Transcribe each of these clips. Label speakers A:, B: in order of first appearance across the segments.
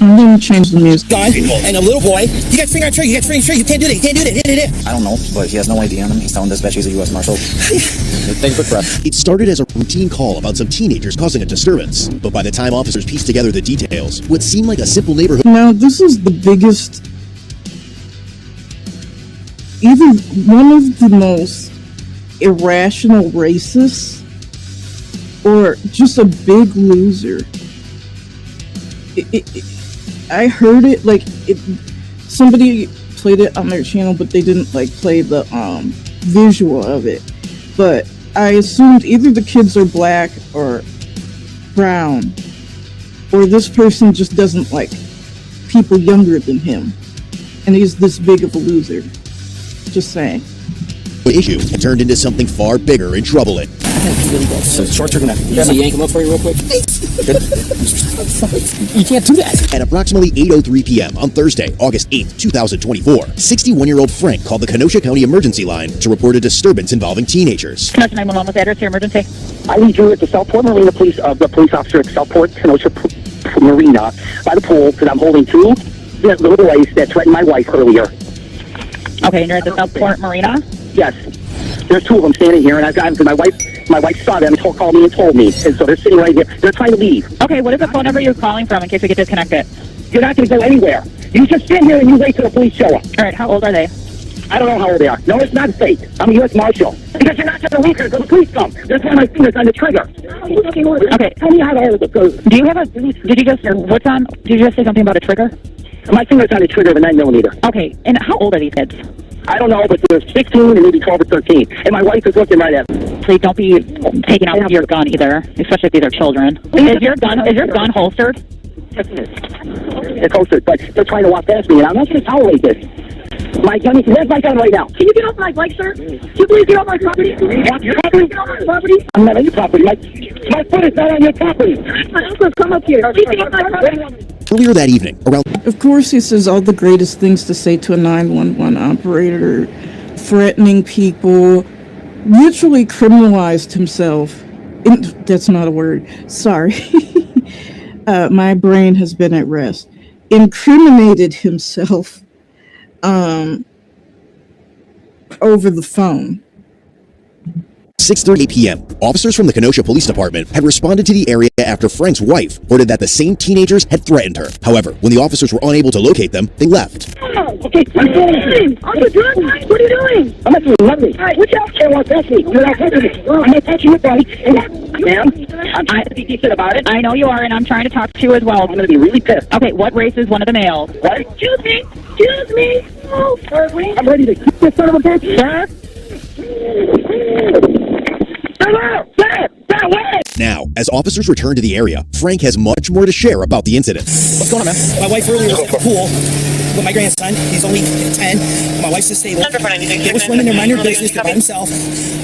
A: I'm gonna change the music.
B: Gun, and a little boy, you got finger on trigger, you got finger on trigger, you can't do that, you can't do that.
C: I don't know, but he has no ID on him. He's telling dispatch he's a U.S. Marshal. Take a quick breath.
D: It started as a routine call about some teenagers causing a disturbance, but by the time officers pieced together the details, what seemed like a simple neighborhood...
A: Now, this is the biggest, either one of the most irrational racists, or just a big loser. I heard it, like, somebody played it on their channel, but they didn't, like, play the visual of it. But I assumed either the kids are black or brown, or this person just doesn't like people younger than him, and he's this big of a loser. Just saying.
D: issue and turned into something far bigger and trouble it.
C: So short turn. Can I yank him up for you real quick? You can't do that.
D: At approximately 8:03 p.m. on Thursday, August 8th, 2024, 61-year-old Frank called the Kenosha County Emergency Line to report a disturbance involving teenagers.
E: Kenosha 911, what's the address to your emergency?
F: I need you at the Southport Marina police, the police officer at Southport Kenosha Marina by the pool, because I'm holding two little boys that threatened my wife earlier.
E: Okay, and you're at the Southport Marina?
F: Yes. There's two of them standing here, and I've got my wife saw them and called me and told me, and so they're sitting right here. They're trying to leave.
E: Okay, what is the phone number you're calling from in case we get disconnected?
F: You're not going to go anywhere. You just stand here and you wait till the police show up.
E: All right, how old are they?
F: I don't know how old they are. No, it's not fake. I'm a U.S. Marshal. Because you're not going to leave here until the police come. There's one of my fingers on the trigger.
E: Okay.
F: Tell me how old it goes.
E: Do you have a, did you just say something about a trigger?
F: My finger's on the trigger of a 9mm.
E: Okay, and how old are these kids?
F: I don't know, but they're 16 and maybe 12 or 13. And my wife is looking right at me.
E: Please don't be taking out your gun either, especially if these are children. Is your gun holstered?
F: It's holstered, but they're trying to walk past me, and I'm not going to tolerate this. My gun, where's my gun right now? Can you get off my bike, sir? Can you please get off my property? Off your property? Get off my property? I'm not on your property. My foot is not on your property. My uncle's come up here. Please get off my property.
D: Earlier that evening, around...
A: Of course, he says all the greatest things to say to a 911 operator, threatening people, literally criminalized himself. That's not a word. Sorry. My brain has been at rest. Incriminated himself over the phone.
D: 6:30 p.m., officers from the Kenosha Police Department had responded to the area after Frank's wife reported that the same teenagers had threatened her. However, when the officers were unable to locate them, they left.
F: Okay, I'm doing. What are you doing? I'm not doing nothing. All right, what you can't walk past me. You're not touching me. I'm not touching your body. Ma'am, I'm trying to be decent about it.
E: I know you are, and I'm trying to talk to you as well.
F: I'm going to be really pissed.
E: Okay, what race is one of the males?
F: What? Excuse me. Oh, I'm ready to kick this son of a bitch. Sir?
D: Now, as officers return to the area, Frank has much more to share about the incident.
B: What's going on, man? My wife earlier was at the pool with my grandson. He's only 10. My wife's disabled. They were swimming their minor business by himself.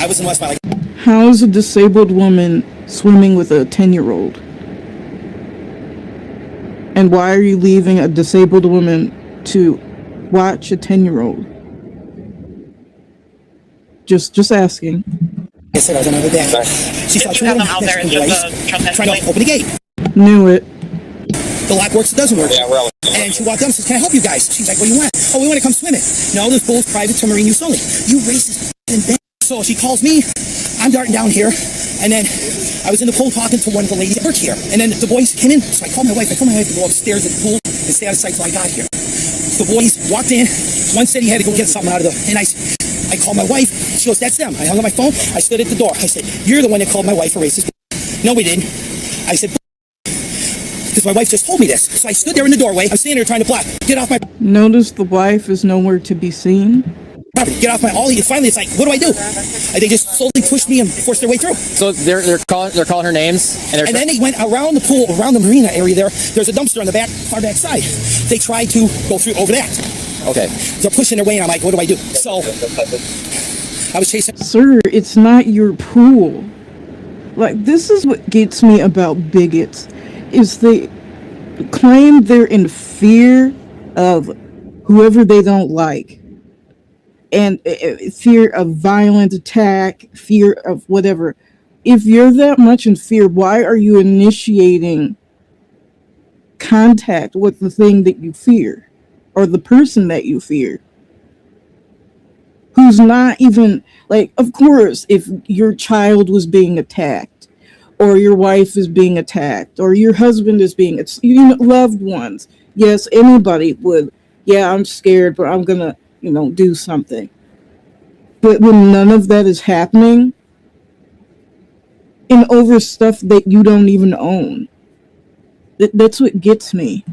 B: I was in West Valley.
A: How is a disabled woman swimming with a 10-year-old? And why are you leaving a disabled woman to watch a 10-year-old? Just asking.
B: I said I was on another deck. She saw two of them out there and trying to open the gate.
A: Knew it.
B: The lock works, it doesn't work. Yeah, really. And she walked up and says, "Can I help you guys?" She's like, "What do you want?" "Oh, we want to come swimming." "No, this pool's private to marine use only." "You racist bitch." So she calls me. I'm darting down here. And then I was in the pool talking to one of the ladies that work here. And then the boys came in. So I called my wife. I told my wife to go upstairs at the pool and stay out of sight till I got here. The boys walked in. One said he had to go get something out of the... And I called my wife. She goes, "That's them." I hung up my phone. I stood at the door. I said, "You're the one that called my wife a racist." "No, we didn't." I said, "Because my wife just told me this." So I stood there in the doorway. I'm standing there trying to block. Get off my...
A: Notice the wife is nowhere to be seen.
B: Get off my... Finally, it's like, what do I do? And they just slowly pushed me and forced their way through.
C: So they're calling her names, and
B: then they went around the pool, around the marina area there. There's a dumpster on the far back side. They tried to go through over that.
C: Okay.
B: They're pushing their way, and I'm like, what do I do? So I was chasing...
A: Sir, it's not your pool. Like, this is what gets me about bigots, is they claim they're in fear of whoever they don't like. And fear of violent attack, fear of whatever. If you're that much in fear, why are you initiating contact with the thing that you fear or the person that you fear, who's not even, like, of course, if your child was being attacked or your wife is being attacked or your husband is being, loved ones, yes, anybody would, yeah, I'm scared, but I'm gonna, do something. But when none of that is happening, and over stuff that you don't even own, that's what gets me.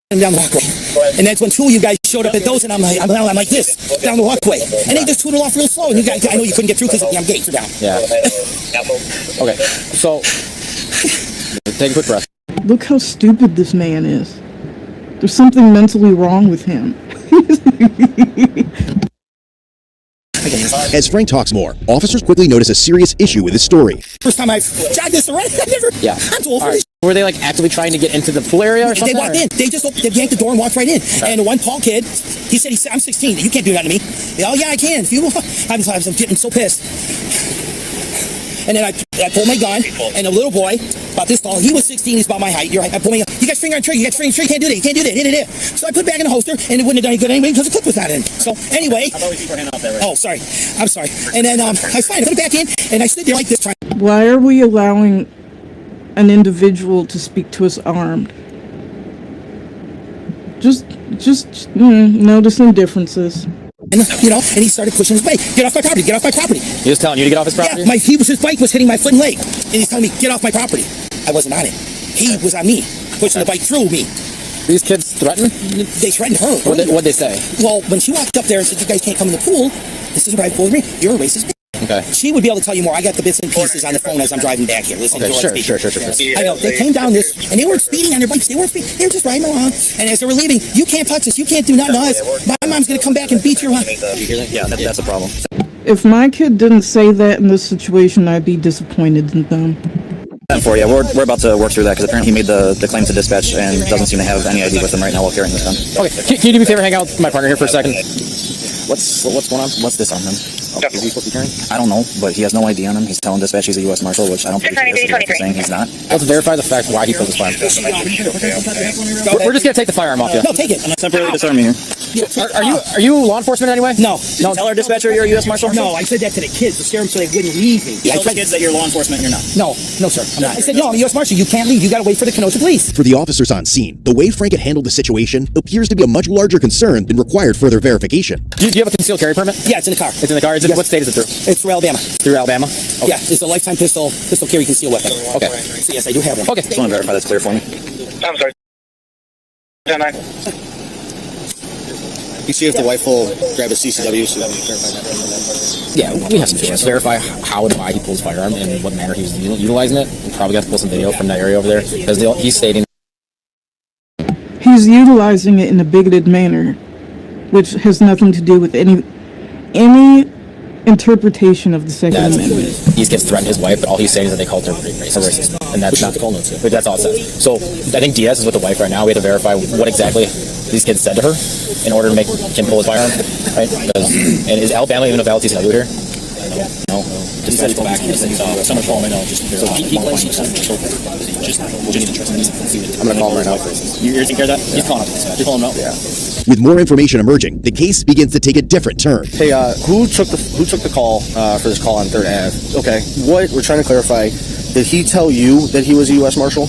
B: Down the walkway, and that's when two of you guys showed up at those, and I'm like this down the walkway, and they just tooted off real slow. And you guys, I know you couldn't get through because gates are down.
C: Yeah. Okay. So take a quick breath.
A: Look how stupid this man is. There's something mentally wrong with him.
D: As Frank talks more, officers quickly notice a serious issue with his story.
B: First time I've jogged this around, I never.
C: Yeah.
B: I'm too old for this.
C: Were they like actively trying to get into the pool area or something?
B: They walked in. They just they yanked the door and walked right in. Right. And the one Paul kid, he said, I'm 16. You can't do that to me. Oh yeah, I can. If you, I'm getting so pissed. And then I pulled my gun, and a little boy, about this tall, he was 16, he's about my height. I pulled my gun. You got finger on trigger, you got finger on trigger, you can't do that, you can't do that. So I put it back in the holster, and it wouldn't have done any good anyway because the clip was not in. So anyway.
C: I thought we keep our hand out there. Right?
B: Oh, sorry. I'm sorry. And then I was fine. I put it back in, and I stood there like this trying.
A: Why are we allowing an individual to speak to us armed? Just noticing differences.
B: And he started pushing his bike. Get off my property, get off my property.
C: He was telling you to get off his property?
B: Yeah, his bike was hitting my foot and leg. And he's telling me, get off my property. I wasn't on it. He was on me, pushing the bike through me.
C: These kids threatened?
B: They threatened her.
C: What'd they say?
B: Well, when she walked up there and said, you guys can't come in the pool, this is a private pool with me, you're a racist.
C: Okay.
B: She would be able to tell you more. I got the bits and pieces on the phone as I'm driving back here. Listen to her
C: sure.
B: I know. They came down this, and they weren't speeding on their bikes. They weren't speeding. They were just riding along. And as they were leaving, you can't touch us. You can't do nothing to us. My mom's going to come back and beat your life.
C: Yeah, that's a problem.
A: If my kid didn't say that in this situation, I'd be disappointed in them.
C: For you, we're about to work through that because apparently he made the claim to dispatch and doesn't seem to have any ID with him right now while carrying this gun. Okay, can you do me a favor, hang out with my partner here for a second? What's going on? What's this on him? Oh, is he supposed to be carrying? I don't know, but he has no ID on him. He's telling dispatch he's a U.S. Marshal, which I don't think he is. He's saying he's not. Let's verify the fact why he pulled his firearm. We're just gonna take the firearm off you.
B: No, take it.
C: I'm temporarily disarming you. Are you law enforcement in any way?
B: No.
C: Tell our dispatcher you're a U.S. Marshal?
B: No, I said that to the kids to scare them so they wouldn't leave me.
C: Tell the kids that you're law enforcement and you're not.
B: No, sir. I'm not. I said, no, I'm a U.S. Marshal. You can't leave. You got to wait for the Kenosha police.
D: For the officers on scene, the way Frank had handled the situation appears to be a much larger concern than required further verification.
C: Do you have a concealed carry permit?
B: Yeah, it's in the car.
C: It's in the car? What state is it through?
B: It's through Alabama.
C: Through Alabama? Okay.
B: Yeah, it's a lifetime pistol carry concealed weapon.
C: Okay.
B: So yes, I do have one.
C: Okay. Just want to verify that's clear for me.
F: I'm sorry. 10-9.
G: You see if the wife will grab a CCW so that we can verify that.
C: Yeah, we have some chance to verify how and why he pulled his firearm and what manner he was utilizing it. We probably got to pull some video from that area over there because he's stating
A: He's utilizing it in a bigoted manner, which has nothing to do with any interpretation of the Second Amendment.
C: These kids threatened his wife, but all he's saying is that they called her racist. And that's not the call notes. But that's all it says. So I think Diaz is with the wife right now. We have to verify what exactly these kids said to her in order to make him pull his firearm. Right? And is Alabama even a valid TCW here? No. Just said back. Someone call me now. So he claims I'm going to call him right now. You're taking care of that? He's calling him. You're calling him out? Yeah.
D: With more information emerging, the case begins to take a different turn.
G: Hey, who took the call for this call on 3rd Ave? Okay, what we're trying to clarify, did he tell you that he was a U.S. Marshal?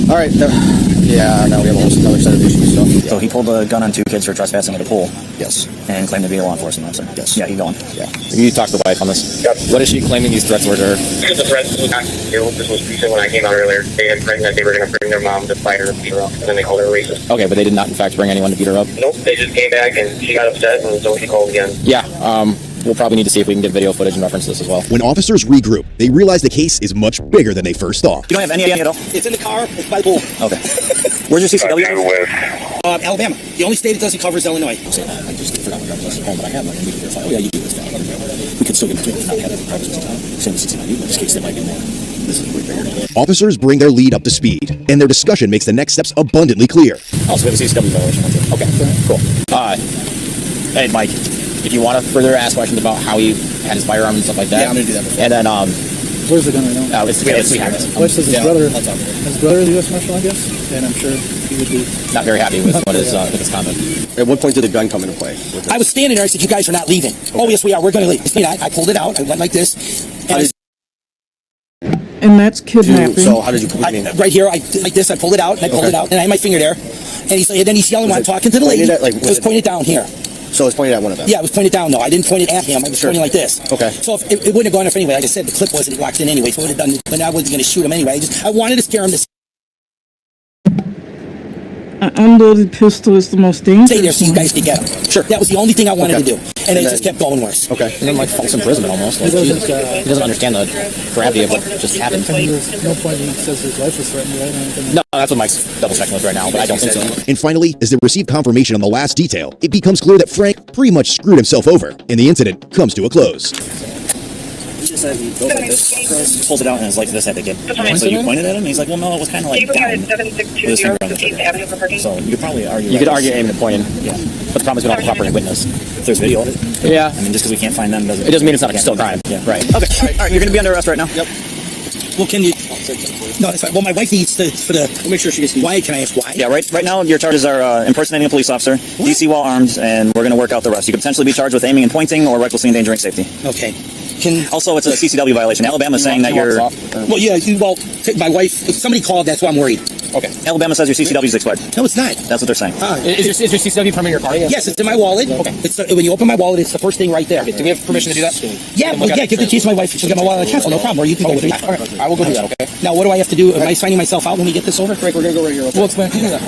G: All right, now we have another set of issues.
C: So he pulled a gun on 2 kids for trespassing at a pool.
G: Yes.
C: And claimed to be a law enforcement officer.
G: Yes.
C: Yeah, keep going.
G: Yeah.
C: You talked to the wife on this.
F: Yep.
C: What is she claiming these threats were to her?
F: The threats was not concealed. This was recent when I came out earlier. They had threatened that they were going to bring their mom to fight her and beat her up, and then they called her a racist.
C: Okay, but they did not in fact bring anyone to beat her up?
F: Nope, they just came back and she got upset, and so she called again.
C: Yeah, we'll probably need to see if we can get video footage and reference this as well.
D: When officers regroup, they realize the case is much bigger than they first thought.
C: You don't have any idea at all?
B: It's in the car. It's by the pool.
C: Okay. Where's your CCW?
B: Alabama. The only state it doesn't cover is Illinois.
C: I just forgot my driver's license at home, but I have one. And we can verify. Oh, yeah, you do this. We could still get into it if not have a driver's license at home. Same with 69. In this case, they might be more. This is way bigger.
D: Officers bring their lead up to speed, and their discussion makes the next steps abundantly clear.
C: Oh, so we have a CCW violation. Okay, cool. Hey, Mike, if you want to further ask questions about how he had his firearm and stuff like that.
G: Yeah, I'm going to do that before.
C: And then,
B: Where's the gun right now?
C: It's we have it.
B: Well, it says his brother. His brother is a U.S. Marshal, I guess, and I'm sure he would be
C: Not very happy with what his conduct.
G: At what point did the gun come into play?
B: I was standing there. I said, "You guys are not leaving." Okay. Oh, yes, we are. We're going to leave. I pulled it out. I went like this.
A: And that's kidnapping.
G: So how did you?
B: Right here, I like this. I pulled it out, and I pulled it out, and I had my finger there. And then he's yelling while I'm talking to the lady. It was pointed down here.
G: So it's pointed at one of them?
B: Yeah, it was pointed down, though. I didn't point it at him. I was pointing like this.
G: Okay.
B: So if it wouldn't have gone off anyway. Like I said, the clip wasn't locked in anyway, so it would have done, but I wasn't going to shoot him anyway. I wanted to scare him to
A: An unloaded pistol is the most dangerous.
B: stay there so you guys could get him.
G: Sure.
B: That was the only thing I wanted to do. And it just kept going worse.
G: Okay.
C: And then like false imprisonment almost. Like, he doesn't understand the gravity of what just happened.
B: There's no point he says his life was threatened, right?
C: No, that's what Mike's double checking with right now, but I don't think so.
D: And finally, as they receive confirmation on the last detail, it becomes clear that Frank pretty much screwed himself over, and the incident comes to a close.
C: He just said he goes like this, pulls it out, and it's like this at the kid. So you pointed at him, and he's like, well, no, it was kind of like down with his finger on the trigger. So you could probably argue. You could argue aiming and pointing. Yeah. But the problem is we don't have a proper witness. If there's video of it. Yeah. I mean, just because we can't find them doesn't. It doesn't mean it's not still a crime. Yeah. Right. Okay. All right. You're going to be under arrest right now.
G: Yep.
B: Well, can you? No, that's fine. Well, my wife needs to
G: We'll make sure she gets.
B: Why? Can I ask why?
C: Yeah. Right now, your charges are impersonating a police officer, DC while armed, and we're going to work out the rest. You could potentially be charged with aiming and pointing or recklessly endangering safety.
B: Okay.
C: Also, it's a CCW violation. Alabama's saying that you're.
B: Well, yeah. My wife. Somebody called. That's why I'm worried.
C: Okay. Alabama says your CCW's expired.
B: No, it's not.
C: That's what they're saying.
H: Is your CCW permit in your car?
B: Yes, it's in my wallet. Okay. When you open my wallet, it's the first thing right there.
H: Do we have permission to do that?
B: Yeah, give the keys to my wife. She'll get my wallet at the castle, no problem. Or you can go with it.
H: All right, I will go do that, okay?
B: Now, what do I have to do? Am I signing myself out when we get this over?
G: Frank, we're going to go right here.
H: We'll explain.
B: I gotta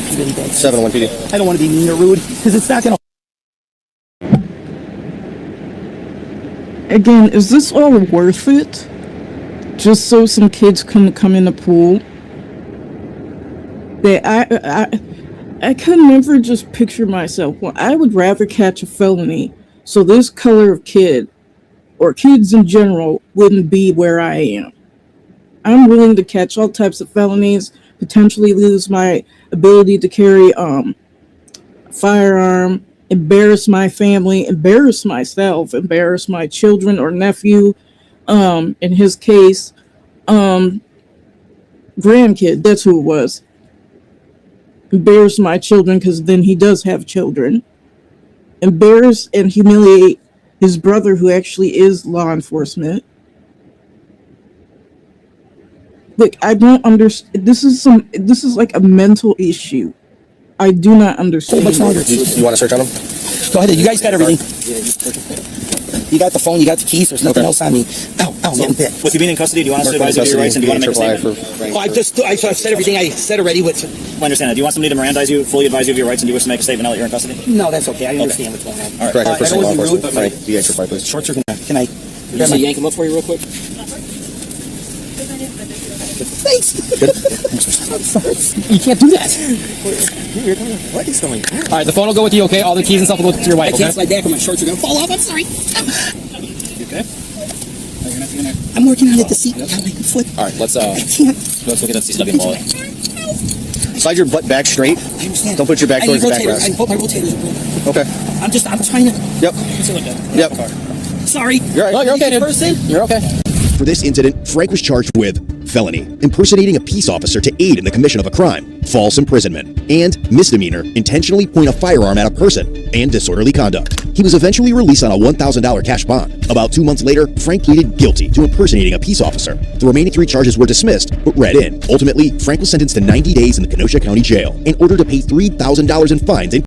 B: pee really bad.
G: 701 PD.
B: I don't want to be mean or rude, because it's not gonna.
A: Again, is this all worth it? Just so some kids can come in the pool? I could never just picture myself. Well, I would rather catch a felony so this color of kid, or kids in general, wouldn't be where I am. I'm willing to catch all types of felonies, potentially lose my ability to carry a firearm, embarrass my family, embarrass myself, embarrass my children or nephew, in his case, grandkid, that's who it was. Embarrass my children, because then he does have children. Embarrass and humiliate his brother, who actually is law enforcement. Look, I don't understand. This is like a mental issue. I do not understand.
B: Much longer.
G: You want to search on him?
B: Go ahead. You guys got everything. You got the phone. You got the keys. There's nothing else on me. Ow, I'm getting bit.
C: With you being in custody, do you want us to advise you of your rights and do you want to make a statement?
B: I've said everything I said already.
C: I understand that. Do you want somebody to Mirandize you, fully advise you of your rights, and do you wish to make a statement now that you're in custody?
B: No, that's okay. I understand what's going on.
C: All right.
G: Correct.
B: I don't want to be rude, but
G: Frank, you answer fire, please.
B: shorts are gonna. Can I?
H: Can I yank him up for you real quick?
B: Thanks.
H: You can't do that.
B: What is going on?
H: All right, the phone will go with you, okay? All the keys and stuff will go to your wife,
B: I
H: okay?
B: can't slide back, or my shorts are gonna fall off. I'm sorry.
H: You okay?
B: I'm working on it to see. God, my foot.
H: All right, let's
B: I can't.
C: Let's look at that CCW wallet.
G: Slide your butt back straight.
B: I understand.
G: Don't put your back
B: I
G: towards
B: need
G: the back
B: rotators.
G: rest.
B: I hope my rotators are broken.
G: Okay.
B: I'm trying to.
G: Yep. Yep.
B: Sorry.
G: You're all right.
H: No, you're okay, dude.
B: Person.
H: You're okay.
D: For this incident, Frank was charged with felony, impersonating a peace officer to aid in the commission of a crime, false imprisonment, and misdemeanor, intentionally point a firearm at a person, and disorderly conduct. He was eventually released on a $1,000 cash bond. About 2 months later, Frank pleaded guilty to impersonating a peace officer. The remaining 3 charges were dismissed, but read in. Ultimately, Frank was sentenced to 90 days in the Kenosha County Jail and ordered to pay $3,000 in fines and